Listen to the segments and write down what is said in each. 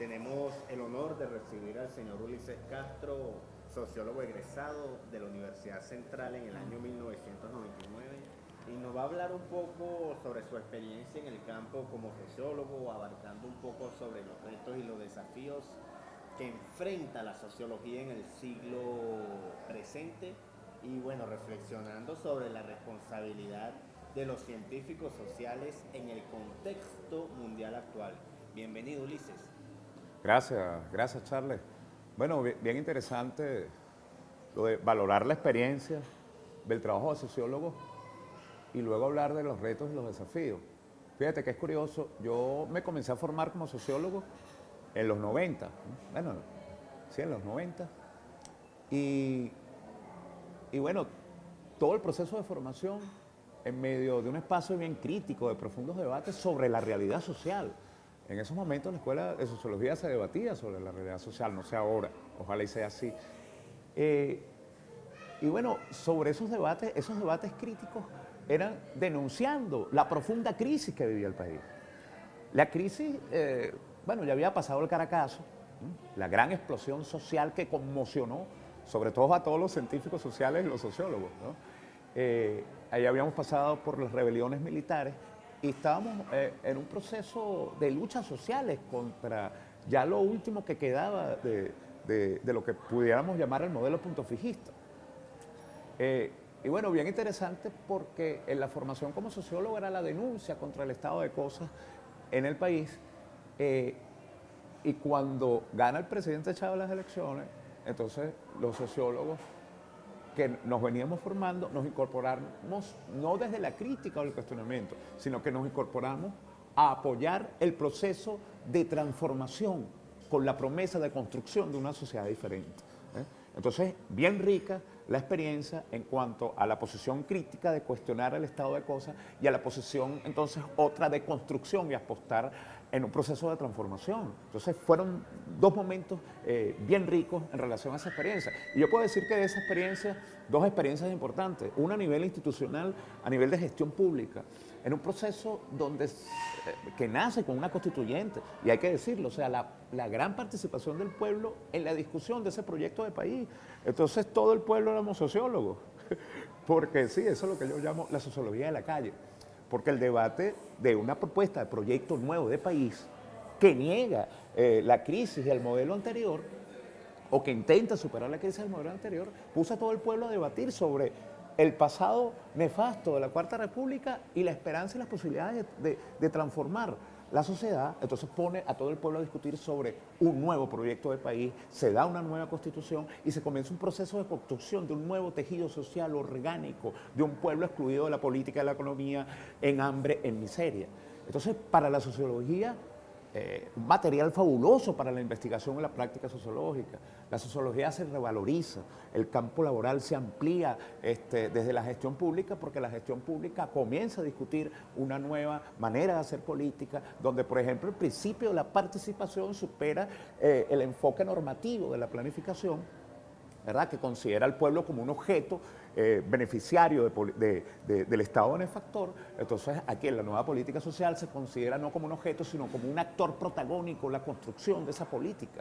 tenemos el honor de recibir al señor Ulises Castro, sociólogo egresado de la Universidad Central en el año 1999, y nos va a hablar un poco sobre su experiencia en el campo como sociólogo, abarcando un poco sobre los retos y los desafíos que enfrenta la sociología en el siglo presente y bueno, reflexionando sobre la responsabilidad de los científicos sociales en el contexto mundial actual. Bienvenido, Ulises. Gracias Charles. Bueno, bien interesante lo de valorar la experiencia del trabajo de sociólogo y luego hablar de los retos y los desafíos. Fíjate que es curioso, yo me comencé a formar como sociólogo en los 90, bueno, sí, en los 90, y, y bueno, todo el proceso de formación en medio de un espacio bien crítico, de profundos debates sobre la realidad social. En esos momentos la escuela de sociología se debatía sobre la realidad social, no sé ahora, ojalá y sea así. Y bueno, sobre esos debates críticos eran denunciando la profunda crisis que vivía el país. La crisis, bueno, ya había pasado el Caracazo, la gran explosión social que conmocionó, sobre todo a todos los científicos sociales y los sociólogos, ¿no? Ahí habíamos pasado por las rebeliones militares y estábamos en un proceso de luchas sociales contra ya lo último que quedaba de lo que pudiéramos llamar el modelo punto fijista. Y bueno, bien interesante porque en la formación como sociólogo era la denuncia contra el estado de cosas en el país, y cuando gana el presidente Chávez las elecciones, entonces los sociólogos que nos veníamos formando nos incorporamos no desde la crítica o el cuestionamiento, sino que nos incorporamos a apoyar el proceso de transformación con la promesa de construcción de una sociedad diferente. Entonces, bien rica la experiencia en cuanto a la posición crítica de cuestionar el estado de cosas y a la posición, entonces, otra de construcción y apostar en un proceso de transformación. Entonces, fueron dos momentos bien ricos en relación a esa experiencia. Y yo puedo decir que de esa experiencia, dos experiencias importantes. Una a nivel institucional, a nivel de gestión pública, en un proceso donde, que nace con una constituyente, y hay que decirlo, o sea, la gran participación del pueblo en la discusión de ese proyecto de país. Entonces todo el pueblo éramos sociólogos, porque sí, eso es lo que yo llamo la sociología de la calle, porque el debate de una propuesta de proyecto nuevo de país que niega la crisis del modelo anterior, o que intenta superar la crisis del modelo anterior, puso a todo el pueblo a debatir sobre el pasado nefasto de la Cuarta República y la esperanza y las posibilidades de transformar la sociedad. Entonces pone a todo el pueblo a discutir sobre un nuevo proyecto de país, se da una nueva constitución y se comienza un proceso de construcción de un nuevo tejido social orgánico, de un pueblo excluido de la política y de la economía, en hambre, en miseria. Entonces, para la sociología, un material fabuloso para la investigación y la práctica sociológica. La sociología se revaloriza, el campo laboral se amplía desde la gestión pública, porque la gestión pública comienza a discutir una nueva manera de hacer política, donde, por ejemplo, el principio de la participación supera el enfoque normativo de la planificación, ¿verdad?, que considera al pueblo como un objeto beneficiario del Estado benefactor. Entonces, aquí en la nueva política social se considera no como un objeto, sino como un actor protagónico en la construcción de esa política,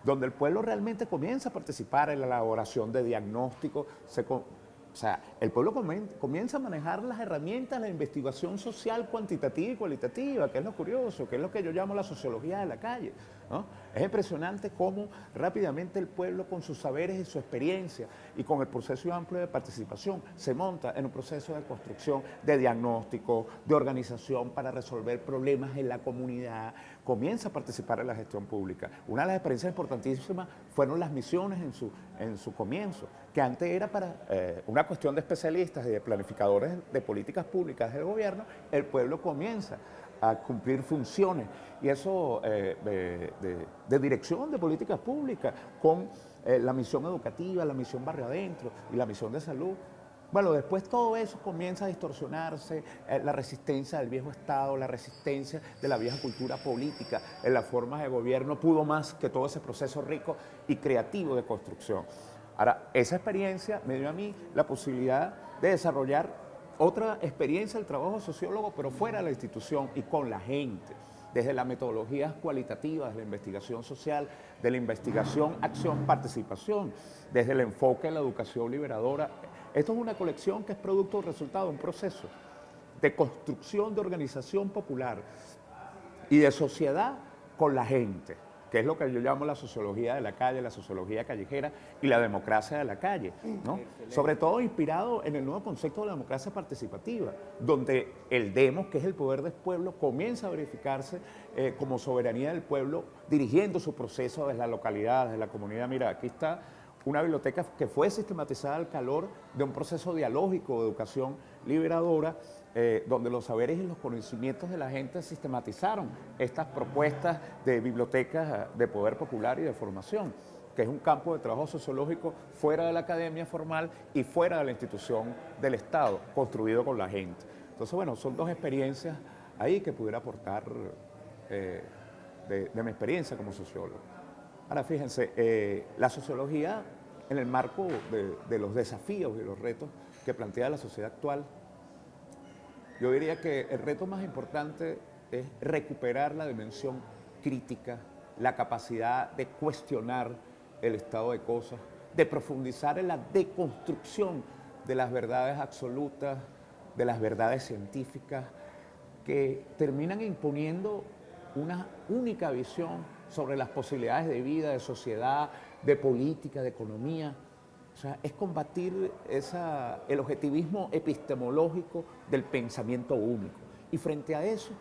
donde el pueblo realmente comienza a participar en la elaboración de diagnósticos, o sea, el pueblo comienza a manejar las herramientas de la investigación social cuantitativa y cualitativa, que es lo curioso, que es lo que yo llamo la sociología de la calle, ¿no? Es impresionante cómo rápidamente el pueblo, con sus saberes y su experiencia y con el proceso amplio de participación, se monta en un proceso de construcción, de diagnóstico, de organización para resolver problemas en la comunidad, comienza a participar en la gestión pública. Una de las experiencias importantísimas fueron las misiones en su comienzo, que antes era para una cuestión de especialistas y de planificadores de políticas públicas del gobierno. El pueblo comienza a cumplir funciones, y eso de dirección de políticas públicas, con la misión educativa, la misión barrio adentro y la misión de salud. Bueno, después todo eso comienza a distorsionarse, la resistencia del viejo Estado, la resistencia de la vieja cultura política en las formas de gobierno pudo más que todo ese proceso rico y creativo de construcción. Ahora, esa experiencia me dio a mí la posibilidad de desarrollar otra experiencia del trabajo sociólogo, pero fuera de la institución y con la gente. desde las metodologías cualitativas de la investigación social, de la investigación, acción, participación, desde el enfoque de la educación liberadora. Esto es una colección que es producto o resultado de un proceso de construcción de organización popular y de sociedad con la gente, que es lo que yo llamo la sociología de la calle, la sociología callejera y la democracia de la calle, ¿no? Sobre todo inspirado en el nuevo concepto de la democracia participativa, donde el demos, que es el poder del pueblo, comienza a verificarse como soberanía del pueblo, dirigiendo su proceso desde la localidad, desde la comunidad. Mira, aquí está una biblioteca que fue sistematizada al calor de un proceso dialógico de educación liberadora, donde los saberes y los conocimientos de la gente sistematizaron estas propuestas de bibliotecas de poder popular y de formación, que es un campo de trabajo sociológico fuera de la academia formal y fuera de la institución del Estado, construido con la gente. Entonces, bueno, son dos experiencias ahí que pudiera aportar de mi experiencia como sociólogo. Ahora, fíjense, la sociología, en el marco de los desafíos y los retos que plantea la sociedad actual, yo diría que el reto más importante es recuperar la dimensión crítica, la capacidad de cuestionar el estado de cosas, de profundizar en la deconstrucción de las verdades absolutas, de las verdades científicas, que terminan imponiendo una única visión sobre las posibilidades de vida, de sociedad, de política, de economía. O sea, es combatir el objetivismo epistemológico del pensamiento único. Y frente a eso,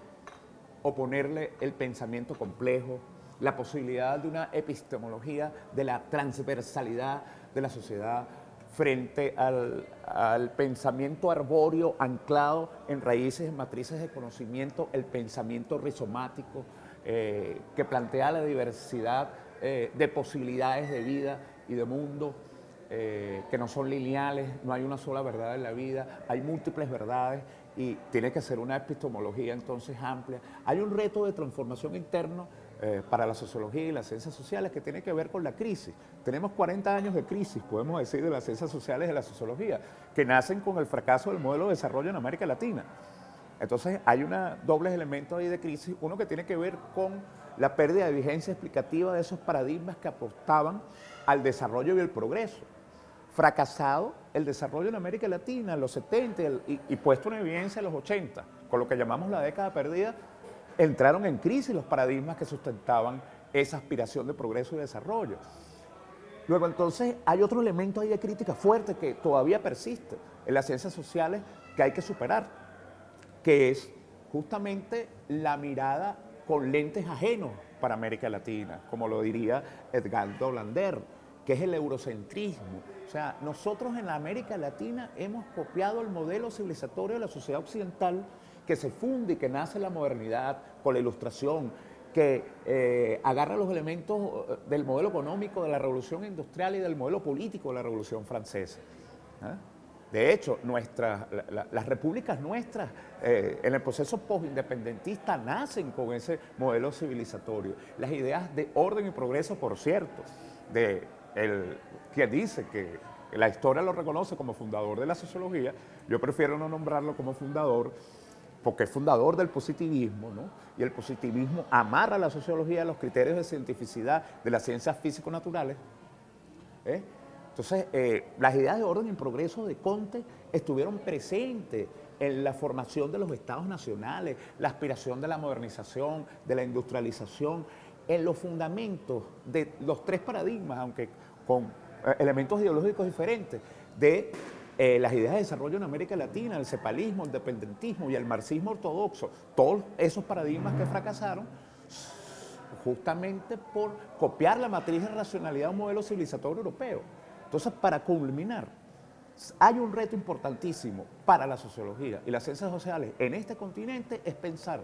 oponerle el pensamiento complejo, la posibilidad de una epistemología de la transversalidad de la sociedad frente al pensamiento arbóreo anclado en raíces, en matrices de conocimiento, el pensamiento rizomático, que plantea la diversidad de posibilidades de vida y de mundo, que no son lineales, no hay una sola verdad en la vida, hay múltiples verdades y tiene que ser una epistemología entonces amplia. Hay un reto de transformación interno para la sociología y las ciencias sociales que tiene que ver con la crisis. Tenemos 40 años de crisis, podemos decir, de las ciencias sociales y de la sociología, que nacen con el fracaso del modelo de desarrollo en América Latina. Entonces hay un doble elemento ahí de crisis, uno que tiene que ver con la pérdida de vigencia explicativa de esos paradigmas que apostaban al desarrollo y el progreso. Fracasado el desarrollo en América Latina en los 70 y puesto en evidencia en los 80, con lo que llamamos la década perdida, entraron en crisis los paradigmas que sustentaban esa aspiración de progreso y desarrollo. Luego entonces hay otro elemento ahí de crítica fuerte que todavía persiste en las ciencias sociales que hay que superar, que es justamente la mirada con lentes ajenos para América Latina, como lo diría Edgardo Lander, que es el eurocentrismo. O sea, nosotros en la América Latina hemos copiado el modelo civilizatorio de la sociedad occidental que se funde y que nace en la modernidad con la Ilustración, que agarra los elementos del modelo económico de la Revolución Industrial y del modelo político de la Revolución Francesa. De hecho, las repúblicas nuestras en el proceso postindependentista nacen con ese modelo civilizatorio. Las ideas de orden y progreso, por cierto, quien dice que la historia lo reconoce como fundador de la sociología, yo prefiero no nombrarlo como fundador, porque es fundador del positivismo, ¿no? Y el positivismo amarra la sociología a los criterios de cientificidad de las ciencias físico-naturales. Entonces, las ideas de orden y progreso de Comte estuvieron presentes en la formación de los estados nacionales, la aspiración de la modernización, de la industrialización, en los fundamentos de los tres paradigmas, aunque con elementos ideológicos diferentes, de las ideas de desarrollo en América Latina, el cepalismo, el dependentismo y el marxismo ortodoxo, todos esos paradigmas que fracasaron justamente por copiar la matriz de racionalidad de un modelo civilizatorio europeo. Entonces, para culminar, hay un reto importantísimo para la sociología y las ciencias sociales en este continente, es pensar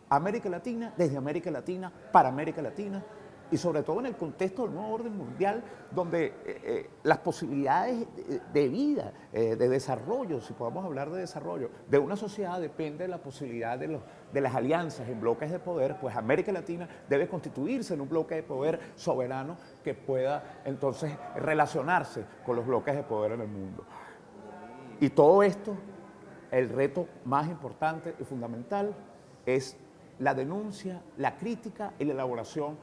América Latina, desde América Latina, para América Latina, y sobre todo en el contexto del nuevo orden mundial, donde las posibilidades de vida, de desarrollo, si podemos hablar de desarrollo, de una sociedad depende de la posibilidad de las alianzas en bloques de poder, pues América Latina debe constituirse en un bloque de poder soberano que pueda entonces relacionarse con los bloques de poder en el mundo. Y todo esto, el reto más importante y fundamental es la denuncia, la crítica y la elaboración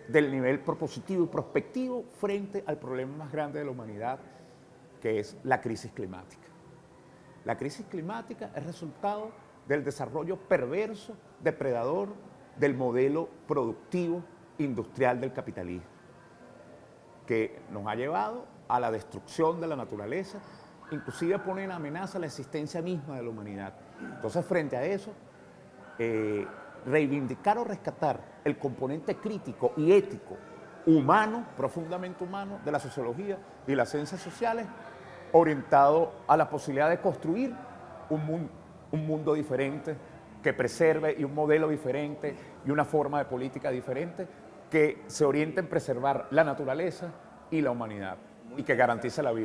del nivel propositivo y prospectivo frente al problema más grande de la humanidad, que es la crisis climática. La crisis climática es resultado del desarrollo perverso, depredador del modelo productivo industrial del capitalismo, que nos ha llevado a la destrucción de la naturaleza, inclusive pone en amenaza la existencia misma de la humanidad. Entonces, frente a eso, reivindicar o rescatar el componente crítico y ético, humano, profundamente humano, de la sociología y las ciencias sociales, orientado a la posibilidad de construir un mundo diferente, que preserve, y un modelo diferente, y una forma de política diferente, que se oriente en preservar la naturaleza y la humanidad, y que garantice la vida.